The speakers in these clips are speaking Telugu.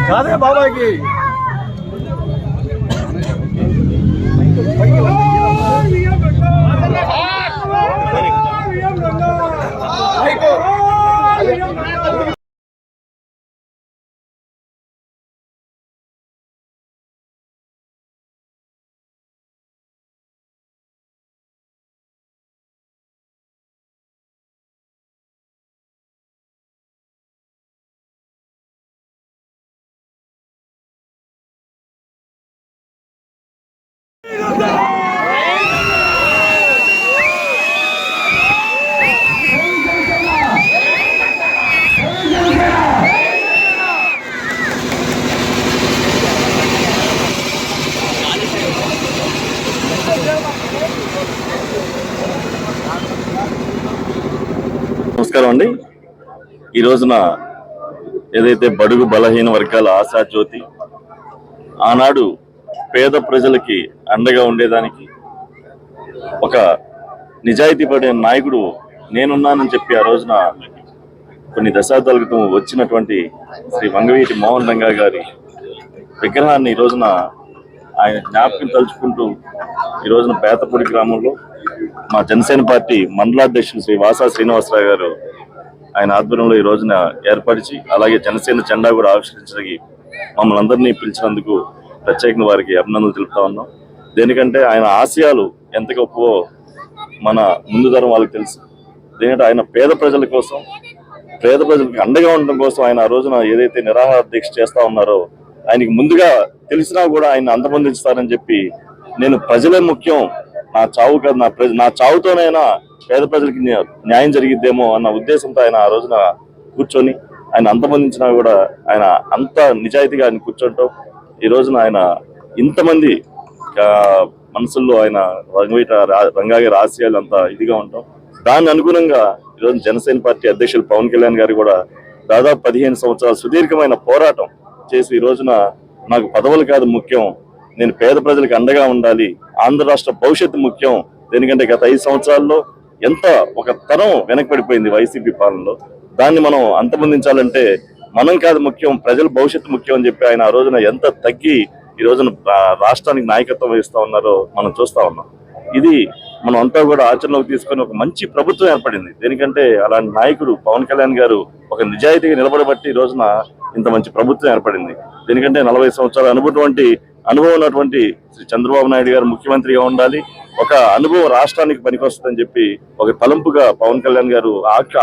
కాదే బాబాకి నమస్కారం అండి. ఈ రోజున ఏదైతే బడుగు బలహీన వర్గాల ఆశాజ్యోతి ఆనాడు పేద ప్రజలకి అండగా ఉండేదానికి ఒక నిజాయితీ పడిన నాయకుడు నేనున్నానని చెప్పి ఆ రోజున కొన్ని దశాబ్దాల క్రితం వచ్చినటువంటి శ్రీ వంగవీటి మోహన్ రంగా గారి విగ్రహాన్ని ఈ రోజున ఆయన జ్ఞాపకం తలుచుకుంటూ ఈ రోజున పేతపూడి గ్రామంలో మా జనసేన పార్టీ మండలాధ్యక్షులు శ్రీ వాసా శ్రీనివాసరావు గారు ఆయన ఆధ్వర్యంలో ఈ రోజున ఏర్పరిచి అలాగే జనసేన జెండా కూడా ఆవిష్కరించడానికి మమ్మల్ని అందరినీ పిలిచినందుకు ప్రత్యేకంగా వారికి అభినందనలు తెలుపుతా ఉన్నాం. దేనికంటే ఆయన ఆశయాలు ఎంత గొప్పవో మన ముందు తరం వాళ్ళకి తెలుసు. దేనికంటే ఆయన పేద ప్రజల కోసం, పేద ప్రజలకు అండగా ఉండడం కోసం ఆయన ఆ రోజున ఏదైతే నిరాహార దీక్ష చేస్తా ఉన్నారో ఆయనకి ముందుగా తెలిసినా కూడా ఆయన అంతమొందిస్తారని చెప్పి, నేను ప్రజలే ముఖ్యం, నా చావు కాదు, నా చావుతోనైనా పేద ప్రజలకి న్యాయం జరిగిద్దేమో అన్న ఉద్దేశంతో ఆయన ఆ రోజున కూర్చొని ఆయన అంతమొందించినా కూడా ఆయన అంత నిజాయితీగా ఆయన కూర్చోటం, ఈ రోజున ఆయన ఇంతమంది మనసుల్లో ఆయన రంగా గారి ఆశయాలు అంతా ఇదిగా ఉంటాం. దాన్ని అనుగుణంగా ఈరోజు జనసేన పార్టీ అధ్యక్షులు పవన్ కళ్యాణ్ గారు కూడా దాదాపు 15 సంవత్సరాల సుదీర్ఘమైన పోరాటం చేసి ఈ రోజున నాకు పదవులు కాదు ముఖ్యం, నేను పేద ప్రజలకు అండగా ఉండాలి, ఆంధ్ర రాష్ట్ర భవిష్యత్తు ముఖ్యం. ఎందుకంటే గత 5 సంవత్సరాల్లో ఎంత ఒక తరం వెనకబడిపోయింది వైసీపీ పాలనలో, దాన్ని మనం అంతమొందించాలంటే మనం కాదు ముఖ్యం, ప్రజల భవిష్యత్తు ముఖ్యం అని చెప్పి ఆయన ఆ రోజున ఎంత తగ్గి ఈ రోజున రాష్ట్రానికి నాయకత్వం వహిస్తా ఉన్నారో మనం చూస్తా ఉన్నాం. ఇది మనం అంతా కూడా ఆచరణలోకి తీసుకొని ఒక మంచి ప్రభుత్వం ఏర్పడింది. దేనికంటే అలాంటి నాయకుడు పవన్ కళ్యాణ్ గారు ఒక నిజాయితీగా నిలబడబట్టి ఈ రోజున ఇంత మంచి ప్రభుత్వం ఏర్పడింది. దీనికంటే 40 సంవత్సరాల అనుభవం ఉన్నటువంటి శ్రీ చంద్రబాబు నాయుడు గారు ముఖ్యమంత్రిగా ఉండాలి, ఒక అనుభవం రాష్ట్రానికి పనికొస్తుందని చెప్పి ఒక తలంపుగా పవన్ కళ్యాణ్ గారు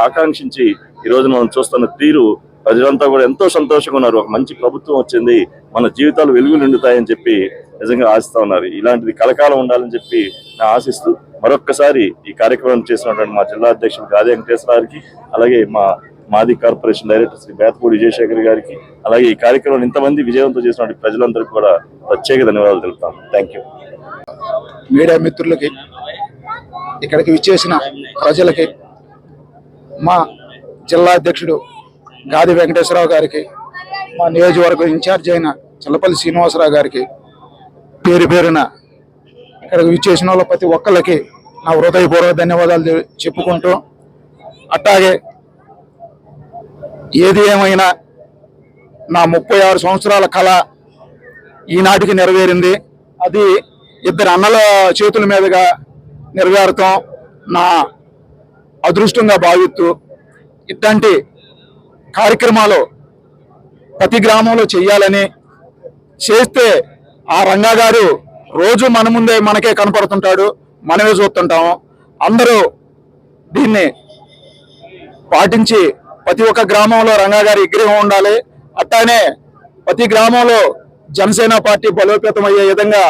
ఆకాంక్షించి ఈ రోజు మనం చూస్తున్న తీరు ప్రజలంతా కూడా ఎంతో సంతోషంగా ఉన్నారు. ఒక మంచి ప్రభుత్వం వచ్చింది, మన జీవితాలు వెలుగు నిండుతాయని చెప్పి నిజంగా ఆశిస్తా ఉన్నారు. ఇలాంటిది కలకాలం ఉండాలని చెప్పి నేను ఆశిస్తూ మరొక్కసారి ఈ కార్యక్రమం చేసినటువంటి మా జిల్లా అధ్యక్షులు గాదే వెంకటేశ్వర గారికి, అలాగే మా మాది కార్పొరేషన్ డైరెక్టర్ శ్రీ బేతపూడి విజయశేఖర్ గారికి, అలాగే ఈ కార్యక్రమం ఇంతమంది విజయవంతం చేసినటువంటి ప్రజలందరికీ కూడా ప్రత్యేక ధన్యవాదాలు తెలుపుతాం. Thank you. మీడియా మిత్రులకి, ఇక్కడికి విచ్చేసిన ప్రజలకి, మా జిల్లా అధ్యక్షుడు గాది వెంకటేశ్వరరావు గారికి, మా నియోజకవర్గం ఇన్ఛార్జ్ అయిన చల్లపల్లి శ్రీనివాసరావు గారికి పేరు పేరున ఇక్కడికి విచ్చేసిన వాళ్ళ ప్రతి ఒక్కళ్ళకి నా హృదయపూర్వక ధన్యవాదాలు చెప్పుకుంటూ, అట్లాగే ఏది ఏమైనా నా 36 సంవత్సరాల కళ ఈనాటికి నెరవేరింది. అది ఇద్దరు అన్నల చేతుల మీదుగా నెరవేరటం నా అదృష్టంగా భావిస్తూ, ఇట్లాంటి కార్యక్రమాలు ప్రతి గ్రామంలో చెయ్యాలని, చేస్తే ఆ రంగా గారు రోజు మన ముందే మనకే కనపడుతుంటాడు, మనమే చూస్తుంటాము. అందరూ దీన్ని పాటించి ప్రతి ఒక్క గ్రామంలో రంగా గారి విగ్రహం ఉండాలి. అట్లానే ప్రతి గ్రామంలో జనసేన పార్టీ బలోపేతం అయ్యే విధంగా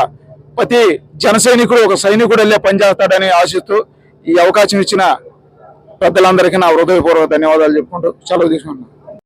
ప్రతి జన సైనికుడు ఒక సైనికుడు వెళ్ళే పనిచేస్తాడని ఆశిస్తూ ఈ అవకాశం ఇచ్చిన పెద్దలందరికీ నా హృదయపూర్వక ధన్యవాదాలు చెప్పుకుంటూ సెలవు తీసుకుంటున్నాను.